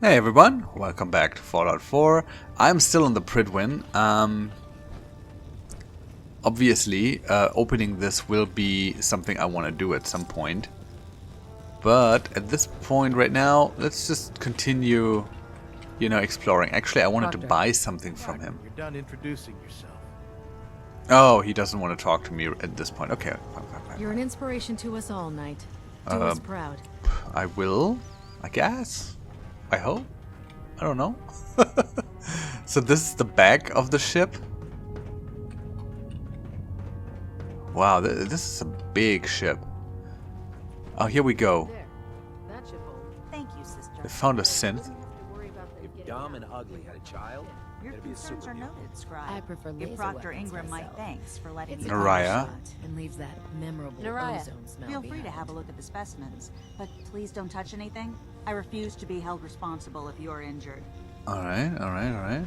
Hey everyone, welcome back to Fallout 4. I'm still on the Pridwin. Obviously, opening this will be something I want to do at some point. But at this point right now, let's just continue, exploring. Actually, I wanted to buy something from him. You're done introducing yourself. Oh, he doesn't want to talk to me at this point. Okay, fine. You're an inspiration to us all, Knight. Do us proud. I will, I guess. I hope. I don't know. So this is the back of the ship. Wow, this is a big ship. Oh, here we go. There. That should hold. Thank you, sister. They found a synth. If Dumb and Ugly had a child, Your it'd be a concerns are superhero. noted, Scribe. I prefer Give laser Proctor weapons Ingram my myself. thanks for letting It's me a Naraya. clean shot and leaves that memorable Naraya, ozone smell feel free to behind. have a look at the specimens, but please don't touch anything. I refuse to be held responsible if you're injured. Alright.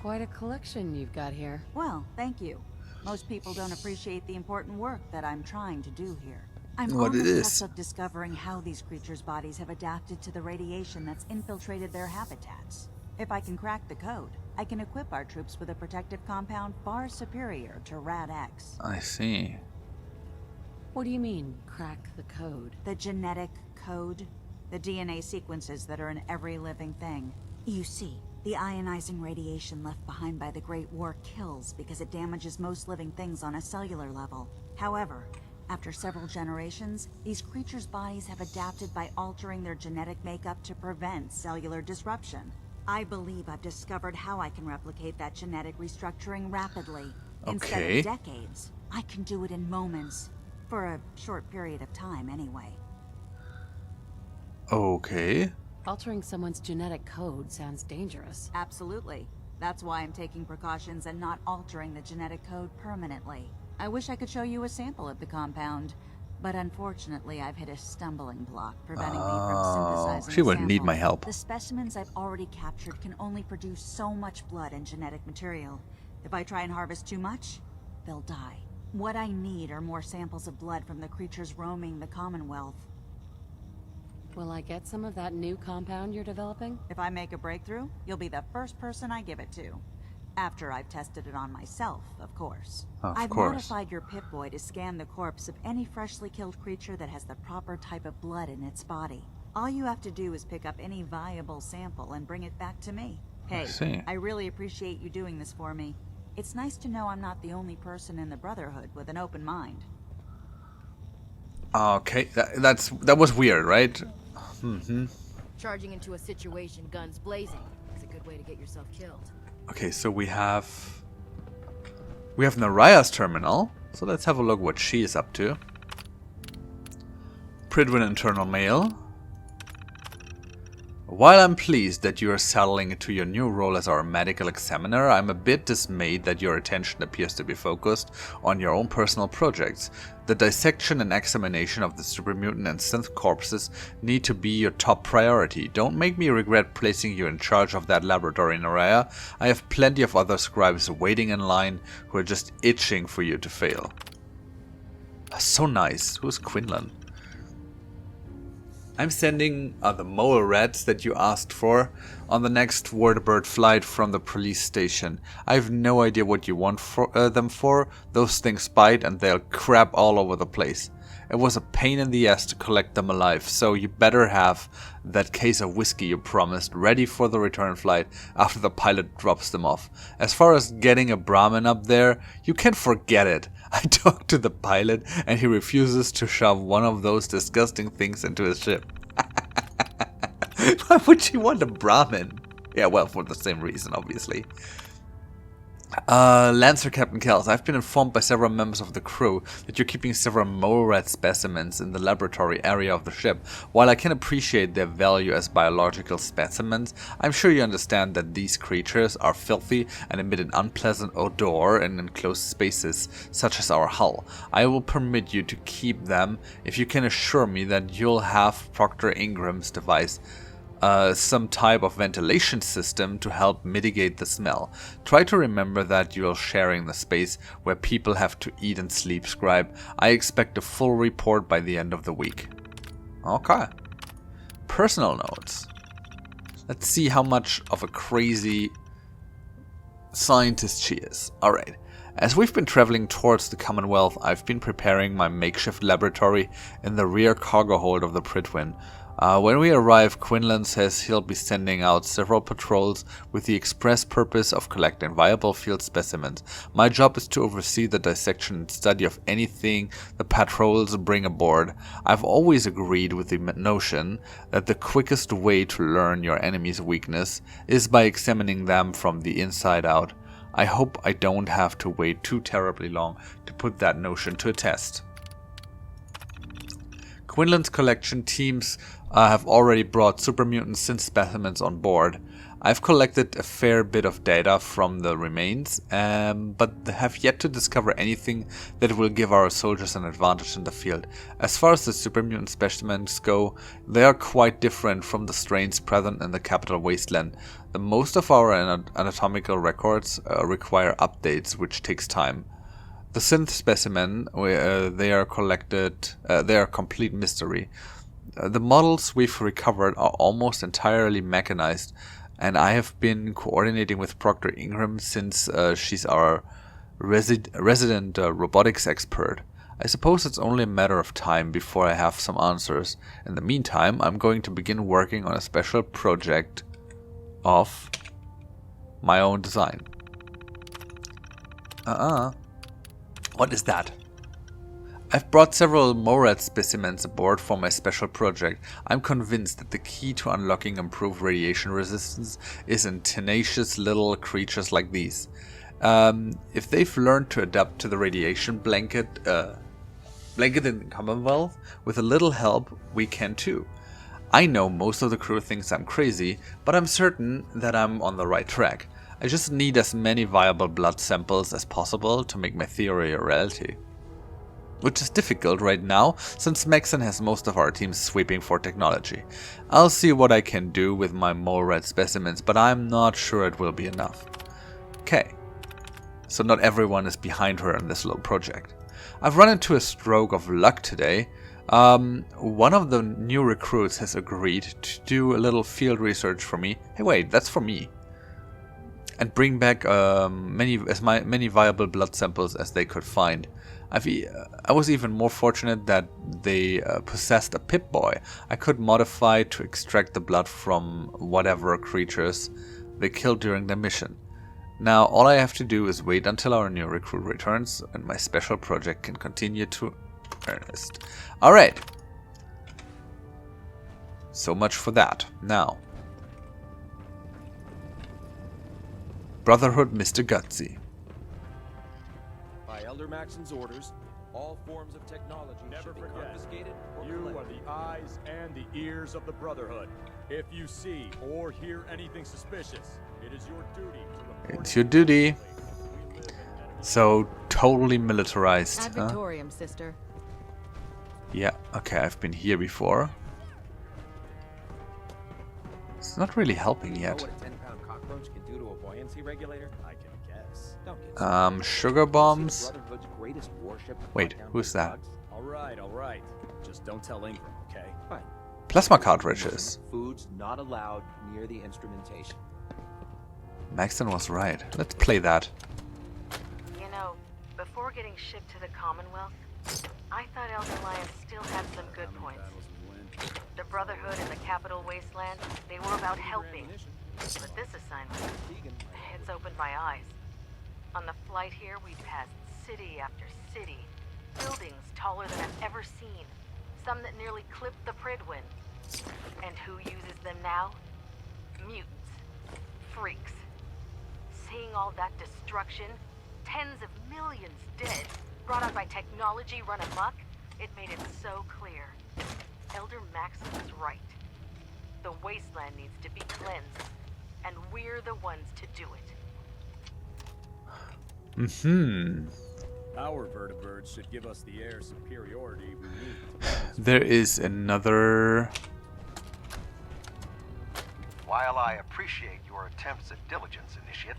Quite a collection you've got here. Well, thank you. Most people don't appreciate the important work that I'm trying to do here. I'm What on it the is. cusp of discovering how these creatures' bodies have adapted to the radiation that's infiltrated their habitats. If I can crack the code, I can equip our troops with a protective compound far superior to Rad-X. I see. What do you mean, crack the code? The genetic code, the DNA sequences that are in every living thing. You see, the ionizing radiation left behind by the Great War kills because it damages most living things on a cellular level. However, after several generations, these creatures' bodies have adapted by altering their genetic makeup to prevent cellular disruption. I believe I've discovered how I can replicate that genetic restructuring rapidly. Instead Okay. of decades, I can do it in moments. For a short period of time, anyway. Okay. Altering someone's genetic code sounds dangerous. Absolutely. That's why I'm taking precautions and not altering the genetic code permanently. I wish I could show you a sample of the compound, but unfortunately I've hit a stumbling block preventing me from synthesizing she a wouldn't need sample. my help. The specimens I've already captured can only produce so much blood and genetic material. If I try and harvest too much, they'll die. What I need are more samples of blood from the creatures roaming the Commonwealth. Will I get some of that new compound you're developing? If I make a breakthrough, you'll be the first person I give it to. After I've tested it on myself, of course. I've modified your Pip-Boy to scan the corpse of any freshly killed creature that has the proper type of blood in its body. All you have to do is pick up any viable sample and bring it back to me. Hey, I really appreciate you doing this for me. It's nice to know I'm not the only person in the Brotherhood with an open mind. Okay, that was weird, right? Charging into a situation guns blazing is a good way to get yourself killed. Okay, so we have Naraya's terminal. So let's have a look what she is up to. Pridwin internal mail. While I'm pleased that you are settling into your new role as our medical examiner, I'm a bit dismayed that your attention appears to be focused on your own personal projects. The dissection and examination of the super mutant and synth corpses need to be your top priority. Don't make me regret placing you in charge of that laboratory, Naraya. I have plenty of other scribes waiting in line who are just itching for you to fail. So nice. Who's Quinlan? I'm sending the mole rats that you asked for on the next Wordbird flight from the police station. I have no idea what you want them for. Those things bite and they'll crap all over the place. It was a pain in the ass to collect them alive, so you better have that case of whiskey you promised ready for the return flight after the pilot drops them off. As far as getting a Brahmin up there, you can forget it. I talked to the pilot and he refuses to shove one of those disgusting things into his ship. Why would you want a Brahmin? Yeah, well, for the same reason, obviously. Lancer Captain Kells, I've been informed by several members of the crew that you're keeping several mole rat specimens in the laboratory area of the ship. While I can appreciate their value as biological specimens, I'm sure you understand that these creatures are filthy and emit an unpleasant odor in enclosed spaces, such as our hull. I will permit you to keep them if you can assure me that you'll have Proctor Ingram's device some type of ventilation system to help mitigate the smell. Try to remember that you are sharing the space where people have to eat and sleep, Scribe. I expect a full report by the end of the week. Okay. personal notes. Let's see how much of a crazy scientist she is. Alright. As we've been traveling towards the Commonwealth, I've been preparing my makeshift laboratory in the rear cargo hold of the Pridwin. When we arrive, Quinlan says he'll be sending out several patrols with the express purpose of collecting viable field specimens. My job is to oversee the dissection and study of anything the patrols bring aboard. I've always agreed with the notion that the quickest way to learn your enemy's weakness is by examining them from the inside out. I hope I don't have to wait too terribly long to put that notion to a test. Quinlan's collection teams have already brought super mutant synth specimens on board. I've collected a fair bit of data from the remains, but have yet to discover anything that will give our soldiers an advantage in the field. As far as the super mutant specimens go, they are quite different from the strains present in the capital Wasteland. The most of our anatomical records require updates, which takes time. The synth specimen, they are a complete mystery. The models we've recovered are almost entirely mechanized, and I have been coordinating with Proctor Ingram since she's our resident robotics expert. I suppose it's only a matter of time before I have some answers. In the meantime, I'm going to begin working on a special project of my own design. What is that? I've brought several Morad specimens aboard for my special project. I'm convinced that the key to unlocking improved radiation resistance is in tenacious little creatures like these. If they've learned to adapt to the radiation blanket in the Commonwealth, with a little help, we can too. I know most of the crew thinks I'm crazy, but I'm certain that I'm on the right track. I just need as many viable blood samples as possible to make my theory a reality. Which is difficult right now, since Maxon has most of our team sweeping for technology. I'll see what I can do with my mole rat specimens, but I'm not sure it will be enough. Okay, so not everyone is behind her in this little project. I've run into a stroke of luck today. One of the new recruits has agreed to do a little field research for me. Hey wait, that's for me. And bring back many viable blood samples as they could find. I was even more fortunate that they possessed a Pip-Boy I could modify to extract the blood from whatever creatures they killed during the mission. Now all I have to do is wait until our new recruit returns and my special project can continue to earnest. Alright. So much for that. Now. Brotherhood Mr. Gutsy. By Elder Maxon's orders, all forms of technology should be confiscated or You collected. are the eyes and the ears of the Brotherhood. If you see or hear anything suspicious, it is your duty to report. It's your duty. So totally militarized. Ad Huh? Victoriam, sister. Yeah, okay, I've been here before. It's not really helping yet. You know what a 10-pound cockroach can do to a buoyancy regulator? I can guess. Don't get Sugar bombs. Brotherhood's greatest warship to Wait, hunt down who's big that? bugs? All right. Just don't tell Ingram, okay? Fine. Plasma cartridges. Food's not allowed near the instrumentation. Maxon was right. Let's play that. You know, before getting shipped to the Commonwealth, I thought Elder Alliance still had some good points. The Brotherhood in the capital Wasteland, they were about helping. But this assignment, it's opened my eyes. On the flight here, we passed city after city. Buildings taller than I've ever seen. Some that nearly clipped the Pridwin. And who uses them now? Mutants. Freaks. Seeing all that destruction, tens of millions dead, brought on by technology run amok, it made it so clear. Elder Maxon was right. The Wasteland needs to be cleansed, and we're the ones to do it. Our vertibirds should give us the air superiority we need. There is another... While I appreciate your attempts at diligence, Initiate,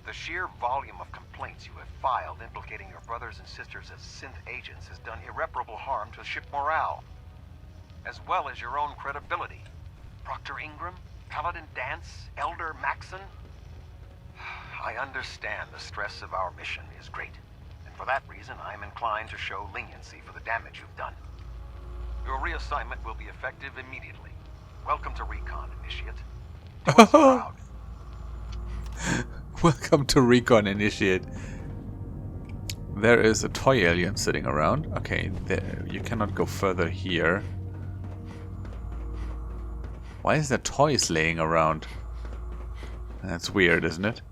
the sheer volume of complaints you have filed implicating your brothers and sisters as synth agents has done irreparable harm to ship morale. as well as your own credibility. Proctor Ingram, Paladin Dance, Elder Maxon. I understand the stress of our mission is great, and for that reason I am inclined to show leniency for the damage you've done. Your reassignment will be effective immediately. Welcome to Recon, Initiate. Do us proud. Welcome to Recon, Initiate. There is a toy alien sitting around. Okay, there, you cannot go further here. Why is there toys laying around? That's weird, isn't it?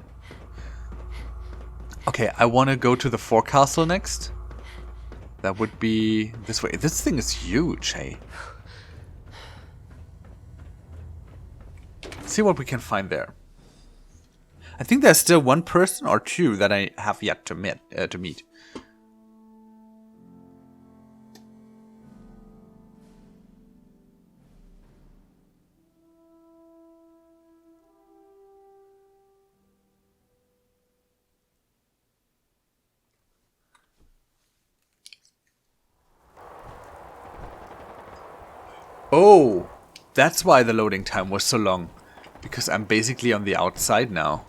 Okay, I want to go to the forecastle next. That would be this way. This thing is huge, hey. Let's see what we can find there. I think there's still one person or two that I have yet to meet. Oh, that's why the loading time was so long. Because I'm basically on the outside now.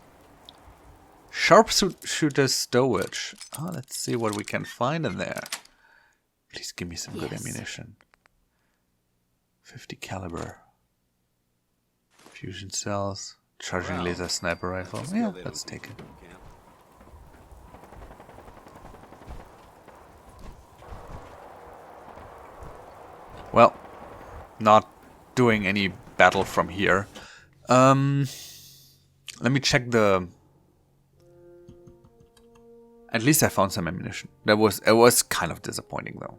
Sharpshooter stowage. Oh, let's see what we can find in there. Please give me some good ammunition. 50 caliber. Fusion cells. Charging laser sniper rifle. Yeah, let's take it. Well, not doing any battle from here. Let me check the... At least I found some ammunition. It was kind of disappointing though.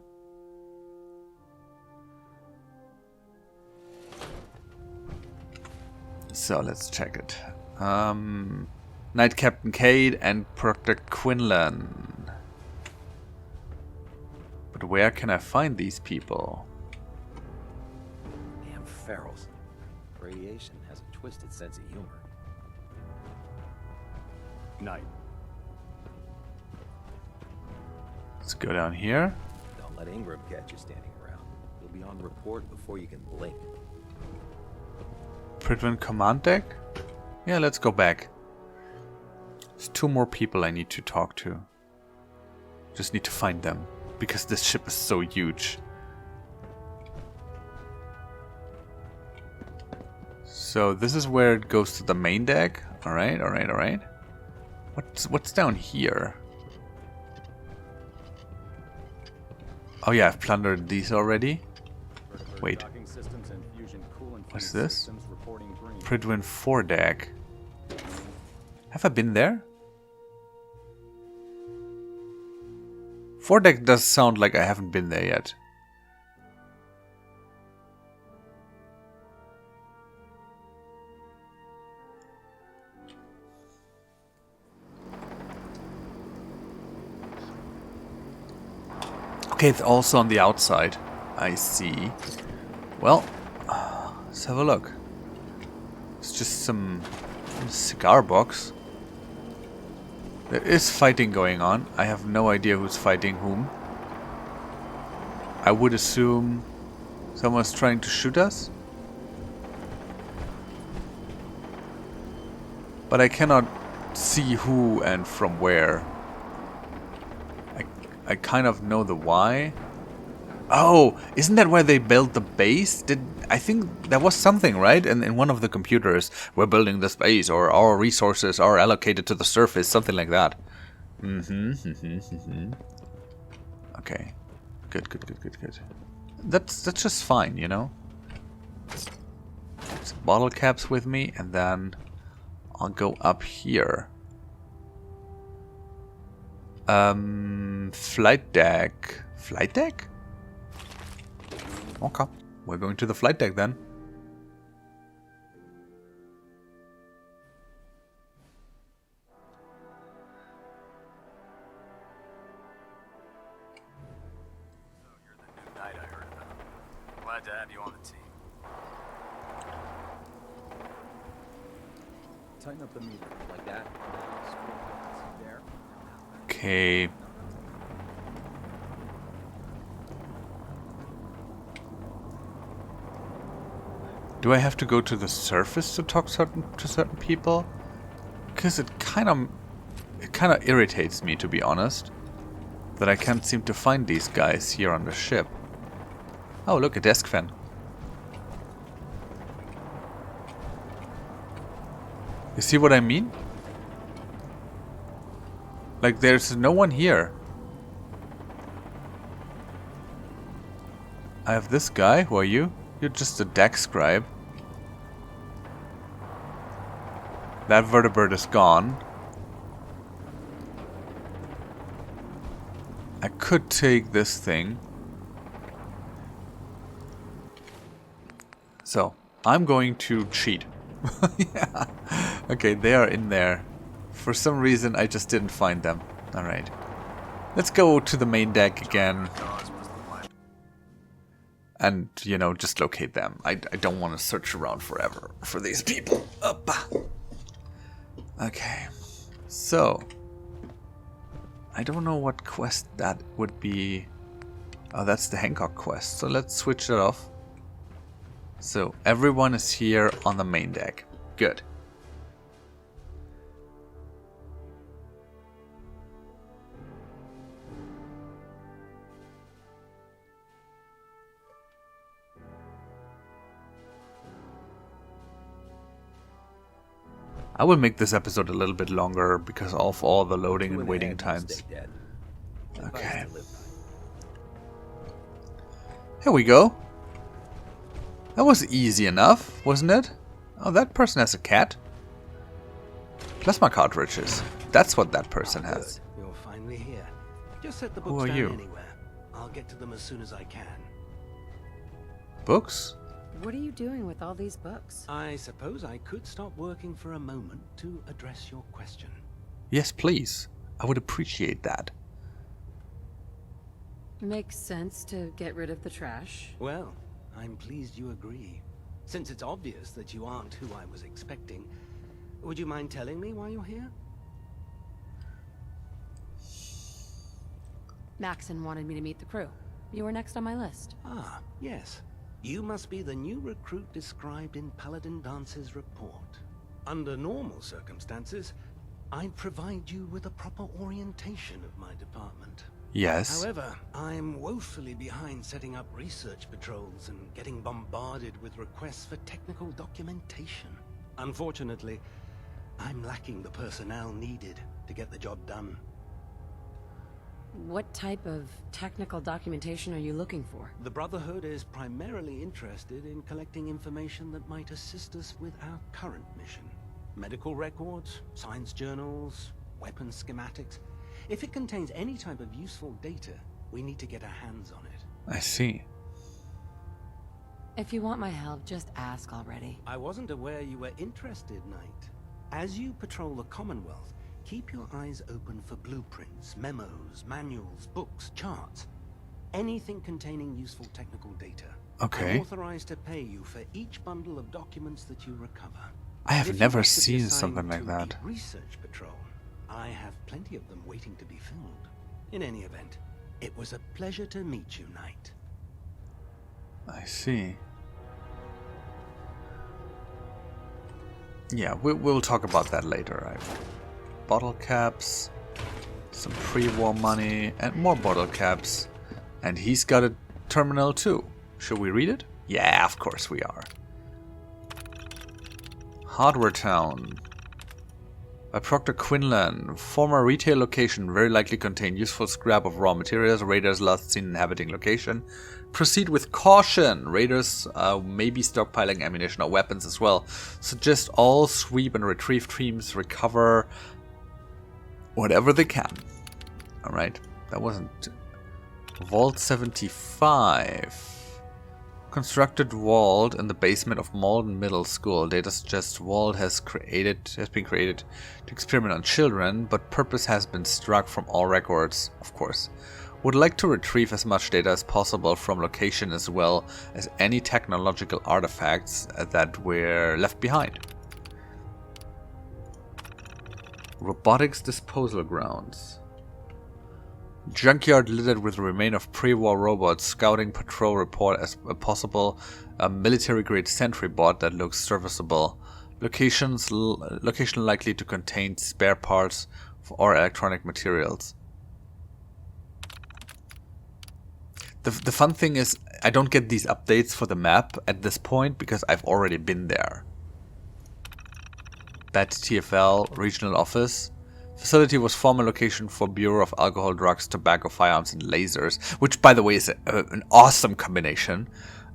So let's check it. Knight Captain Cade and Proctor Quinlan. But where can I find these people? Damn ferals. Radiation has a twisted sense of humor. Knight. Let's go down here. Don't let Ingram catch you standing around. You'll be on report before you can blink. Pridwin command deck? Yeah, let's go back. There's two more people I need to talk to. Just need to find them. Because this ship is so huge. So this is where it goes to the main deck. Alright, alright, alright. What's down here? Oh yeah, I've plundered these already. Wait. What's this? Pridwin 4 deck. Have I been there? 4 deck does sound like I haven't been there yet. Okay, it's also on the outside. I see. Well, let's have a look. It's just some cigar box. There is fighting going on. I have no idea who's fighting whom. I would assume someone's trying to shoot us. But I cannot see who and from where. I kind of know the why. Oh, isn't that where they built the base? I think there was something, right? In one of the computers, we're building this base, or our resources are allocated to the surface, something like that. Okay. Good. That's just fine, you know? Some bottle caps with me, and then I'll go up here. Flight deck. Flight deck? Okay, we're going to the flight deck then. So you're the new knight I heard about. Glad to have you on the team. Tighten up the meter like that. There. Okay. Do I have to go to the surface to talk to certain people? Because it kind of irritates me, to be honest, that I can't seem to find these guys here on the ship. Oh, look, a desk fan. You see what I mean? Like, there's no one here. I have this guy. Who are you? You're just a deck scribe. That vertebrate is gone. I could take this thing. So, I'm going to cheat. Yeah. Okay, they are in there. For some reason, I just didn't find them. Alright. Let's go to the main deck again. And, you know, just locate them. I don't want to search around forever for these people. Up. Okay. So. I don't know what quest that would be. Oh, that's the Hancock quest. So let's switch that off. So, everyone is here on the main deck. Good. I will make this episode a little bit longer because of all the loading and waiting times. Okay. Here we go. That was easy enough, wasn't it? Oh, that person has a cat. Plasma cartridges. That's what that person has. You're finally here. Just set the Who books are down you? anywhere. I'll get to them as soon as I can. Books? What are you doing with all these books? I suppose I could stop working for a moment to address your question. Yes, please. I would appreciate that. Makes sense to get rid of the trash. Well, I'm pleased you agree. Since it's obvious that you aren't who I was expecting, would you mind telling me why you're here? Maxon wanted me to meet the crew. You were next on my list. Ah, yes. You must be the new recruit described in Paladin Dance's report. Under normal circumstances, I'd provide you with a proper orientation of my department. Yes. However, I'm woefully behind setting up research patrols and getting bombarded with requests for technical documentation. Unfortunately, I'm lacking the personnel needed to get the job done. What type of technical documentation are you looking for? The Brotherhood is primarily interested in collecting information that might assist us with our current mission. Medical records, science journals, weapon schematics. If it contains any type of useful data, we need to get our hands on it. I see. If you want my help, just ask already. I wasn't aware you were interested, Knight. As you patrol the Commonwealth, keep your eyes open for blueprints, memos, manuals, books, charts. Anything containing useful technical data. Okay. I'm authorized to pay you for each bundle of documents that you recover. I have If you never wish to be seen assigned something like to that. a research patrol, I have plenty of them waiting to be filled. In any event, it was a pleasure to meet you, Knight. I see. Yeah, we'll talk about that later. Bottle caps, some pre-war money, and more bottle caps. And he's got a terminal too. Should we read it? Yeah, of course we are. Hardware Town. By Proctor Quinlan. Former retail location, very likely contain useful scrap of raw materials. Raiders last seen inhabiting location. Proceed with caution. Raiders may be stockpiling ammunition or weapons as well. Suggest all sweep and retrieve teams recover whatever they can. Alright, that wasn't... Vault 75. Constructed vault in the basement of Malden Middle School. Data suggests vault has been created to experiment on children, but purpose has been struck from all records, of course. Would like to retrieve as much data as possible from location as well as any technological artifacts that were left behind. Robotics disposal grounds. Junkyard littered with remain of pre-war robots. Scouting patrol report as a possible military-grade sentry bot that looks serviceable. Location likely to contain spare parts or electronic materials. The fun thing is, I don't get these updates for the map at this point because I've already been there. BAT TFL Regional Office. Facility was former location for Bureau of Alcohol, Drugs, Tobacco, Firearms and Lasers, which by the way is an awesome combination.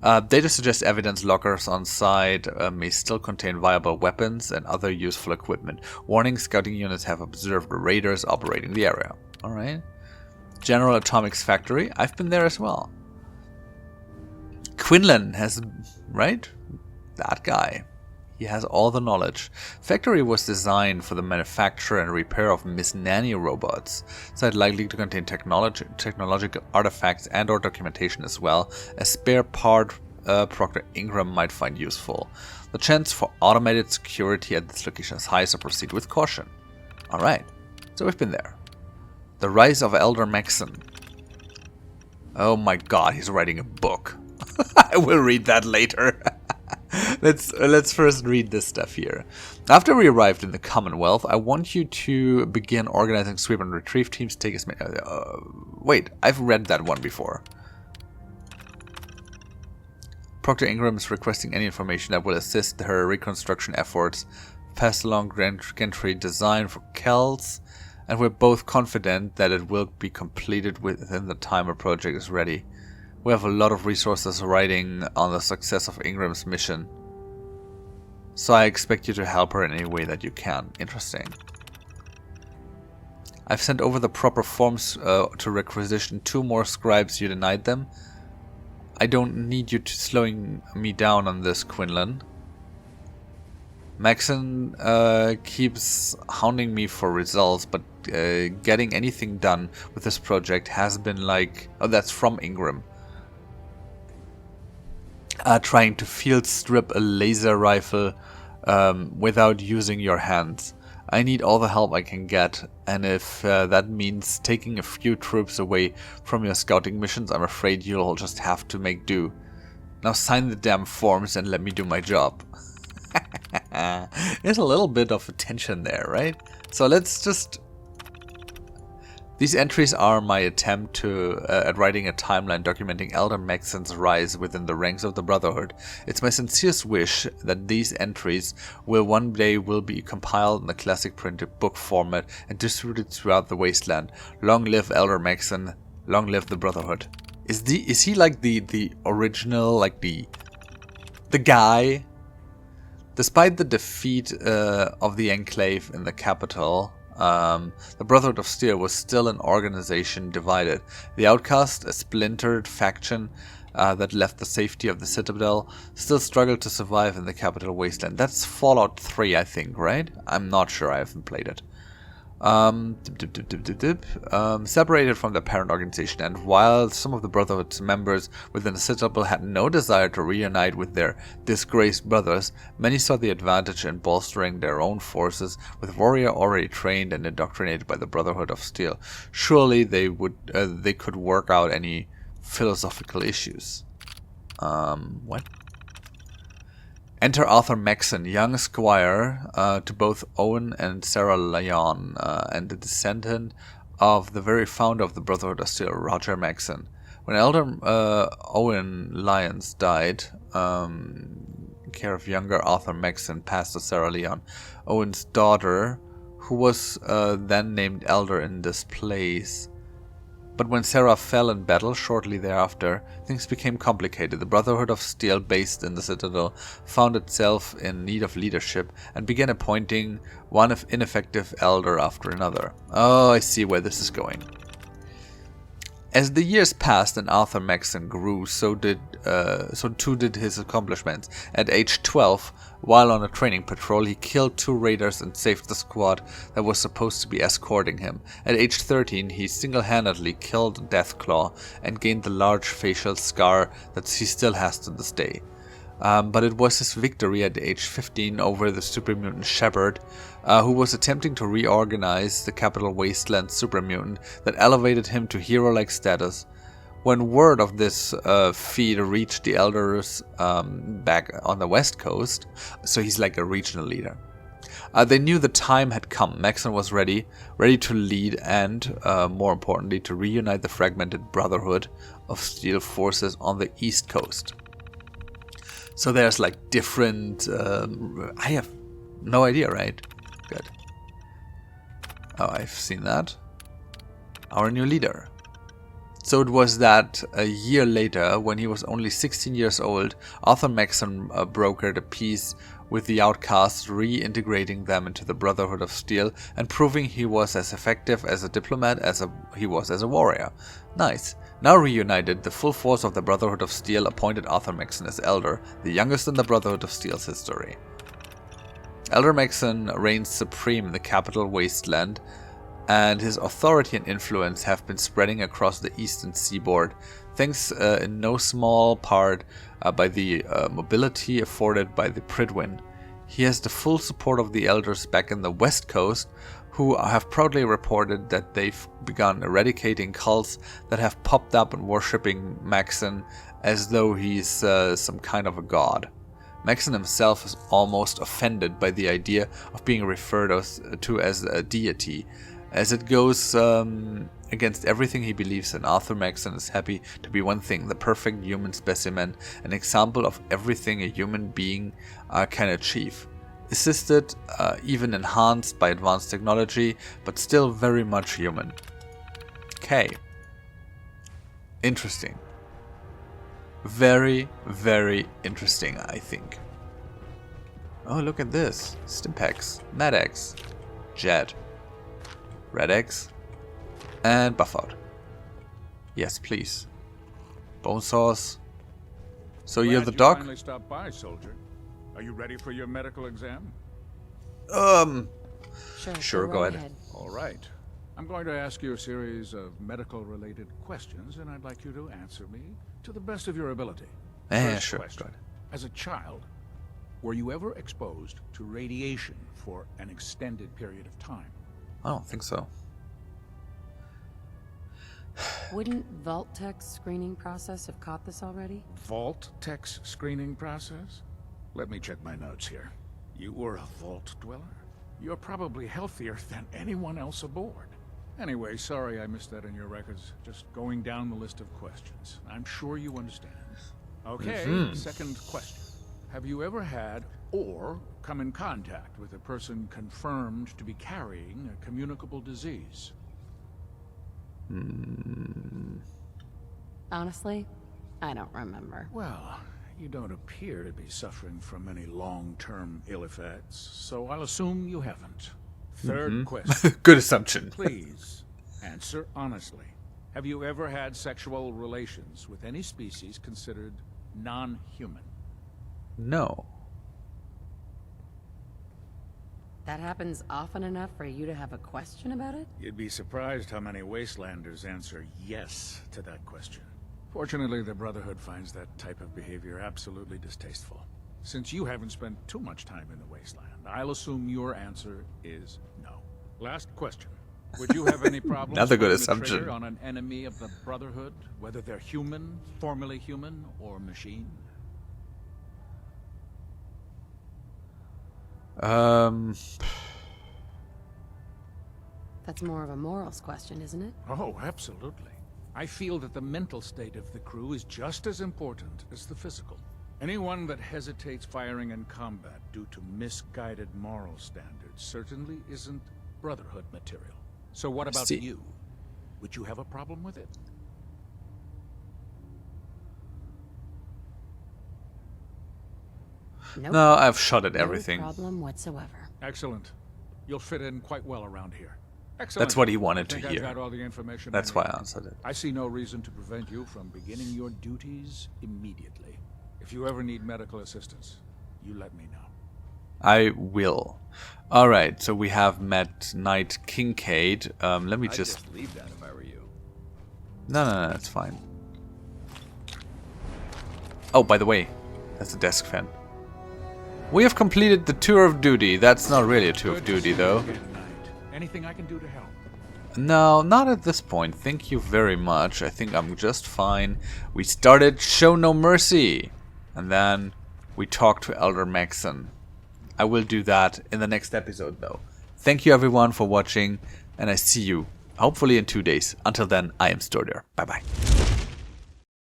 Data suggests evidence lockers on site may still contain viable weapons and other useful equipment. Warning, scouting units have observed raiders operating the area. Alright. General Atomics Factory, I've been there as well. Quinlan has, right? That guy. He has all the knowledge. Factory was designed for the manufacture and repair of Miss Nanny robots. Site likely to contain technological artifacts and or documentation as well. A spare part Procter Ingram might find useful. The chance for automated security at this location is high, so proceed with caution. Alright, so we've been there. The Rise of Elder Maxon. Oh my god, he's writing a book. I will read that later. Let's first read this stuff here. After we arrived in the Commonwealth, I want you to begin organizing sweep and retrieve teams. Take as many. Wait, I've read that one before. Procter Ingram is requesting any information that will assist her reconstruction efforts. Pass along gantry design for Kells, and we're both confident that it will be completed within the time a project is ready. We have a lot of resources riding on the success of Ingram's mission, so I expect you to help her in any way that you can. Interesting. I've sent over the proper forms to requisition 2 more scribes. You denied them. I don't need you to slowing me down on this, Quinlan. Maxon keeps hounding me for results, but getting anything done with this project has been like... Oh, that's from Ingram. Trying to field strip a laser rifle without using your hands. I need all the help I can get, and if that means taking a few troops away from your scouting missions, I'm afraid you'll just have to make do. Now sign the damn forms and let me do my job. There's a little bit of tension there, right? So let's just... These entries are my attempt to at writing a timeline documenting Elder Maxon's rise within the ranks of the Brotherhood. It's my sincerest wish that these entries will one day be compiled in the classic printed book format and distributed throughout the Wasteland. Long live Elder Maxon, long live the Brotherhood. Is he like the original, like the guy? Despite the defeat of the Enclave in the capital, the Brotherhood of Stuːr was still an organization divided. The Outcast, a splintered faction that left the safety of the Citadel, still struggled to survive in the capital Wasteland. That's Fallout 3, I think, right? I'm not sure, I haven't played it. Separated from the parent organization, and while some of the Brotherhood's members within the Citadel had no desire to reunite with their disgraced brothers, many saw the advantage in bolstering their own forces with warrior already trained and indoctrinated by the Brotherhood of Steel. Surely they could work out any philosophical issues. What? Enter Arthur Maxon, young squire to both Owen and Sarah Lyon, and the descendant of the very founder of the Brotherhood of Steel, Roger Maxon. When Elder Owen Lyons died, care of younger Arthur Maxon passed to Sarah Lyon, Owen's daughter, who was then named Elder in this place. But when Sarah fell in battle shortly thereafter, things became complicated. The Brotherhood of Steel, based in the Citadel, found itself in need of leadership and began appointing one ineffective elder after another. Oh, I see where this is going. As the years passed and Arthur Maxon grew, so too did his accomplishments. At age 12, while on a training patrol, he killed 2 raiders and saved the squad that was supposed to be escorting him. At age 13, he single-handedly killed Deathclaw and gained the large facial scar that he still has to this day. but it was his victory at age 15 over the super mutant Shepard, who was attempting to reorganize the capital Wasteland super mutant, that elevated him to hero-like status. When word of this feat reached the elders back on the west coast, so he's like a regional leader, they knew the time had come. Maxon was ready to lead and, more importantly, to reunite the fragmented Brotherhood of Steel forces on the east coast. So there's like different... I have no idea, right? Good. Oh, I've seen that. Our new leader. So it was that a year later, when he was only 16 years old, Arthur Maxon brokered a peace with the outcasts, reintegrating them into the Brotherhood of Steel and proving he was as effective as a diplomat as he was as a warrior. Nice. Now reunited, the full force of the Brotherhood of Steel appointed Arthur Maxon as Elder, the youngest in the Brotherhood of Steel's history. Elder Maxon reigns supreme in the capital Wasteland, and his authority and influence have been spreading across the eastern seaboard, thanks in no small part by the mobility afforded by the Pridwin. He has the full support of the elders back in the west coast, who have proudly reported that they've begun eradicating cults that have popped up and worshipping Maxon as though he's some kind of a god. Maxon himself is almost offended by the idea of being referred to as a deity, as it goes against everything he believes in. Arthur Maxon is happy to be one thing, the perfect human specimen, an example of everything a human being can achieve. Assisted, even enhanced by advanced technology, but still very much human. Okay. Interesting. Very, very interesting, I think. Oh, look at this. Stimpaks, Mad-X, Jet, Red-X, and Buffout. Yes, please. Bone Sauce. So you're the doc? Finally stopped by, soldier. Are you ready for your medical exam? Sure, go ahead. All right. I'm going to ask you a series of medical-related questions, and I'd like you to answer me to the best of your ability. Sure. Question. As a child, were you ever exposed to radiation for an extended period of time? I don't think so. Wouldn't Vault-Tech's screening process have caught this already? Vault-Tech's screening process? Let me check my notes here. You were a Vault Dweller? You're probably healthier than anyone else aboard. Anyway, sorry I missed that in your records. Just going down the list of questions. I'm sure you understand. Okay, second question. Have you ever had or come in contact with a person confirmed to be carrying a communicable disease? Honestly, I don't remember. Well, you don't appear to be suffering from any long-term ill effects, so I'll assume you haven't. Third question. Good assumption. Please, answer honestly. Have you ever had sexual relations with any species considered non-human? No. That happens often enough for you to have a question about it? You'd be surprised how many Wastelanders answer yes to that question. Fortunately, the Brotherhood finds that type of behavior absolutely distasteful. Since you haven't spent too much time in the Wasteland, I'll assume your answer is no. Last question. Would you have any problems Another good pulling the assumption. trigger on an enemy of the Brotherhood, whether they're human, formerly human, or machine? That's more of a morals question, isn't it? Oh, absolutely. I feel that the mental state of the crew is just as important as the physical. Anyone that hesitates firing in combat due to misguided moral standards certainly isn't Brotherhood material. So what about you? Would you have a problem with it? Nope. No, I've shot at everything. No problem whatsoever. Excellent. You'll fit in quite well around here. Excellent. That's what he wanted to I think hear. I've got all the information That's I why need. I answered it. I see no reason to prevent you from beginning your duties immediately. If you ever need medical assistance, you let me know. I will. Alright, so we have met Knight Kincaid. Let me just leave that if I were you. No, it's fine. Oh, by the way, That's a desk fan. We have completed the tour of duty. That's not really a tour of duty, though. Anything I can do to help? No, not at this point. Thank you very much. I think I'm just fine. We started Show No Mercy. And then we talked to Elder Maxon. I will do that in the next episode, though. Thank you everyone for watching. And I see you, hopefully in 2 days. Until then, I am Stordyr. Bye-bye.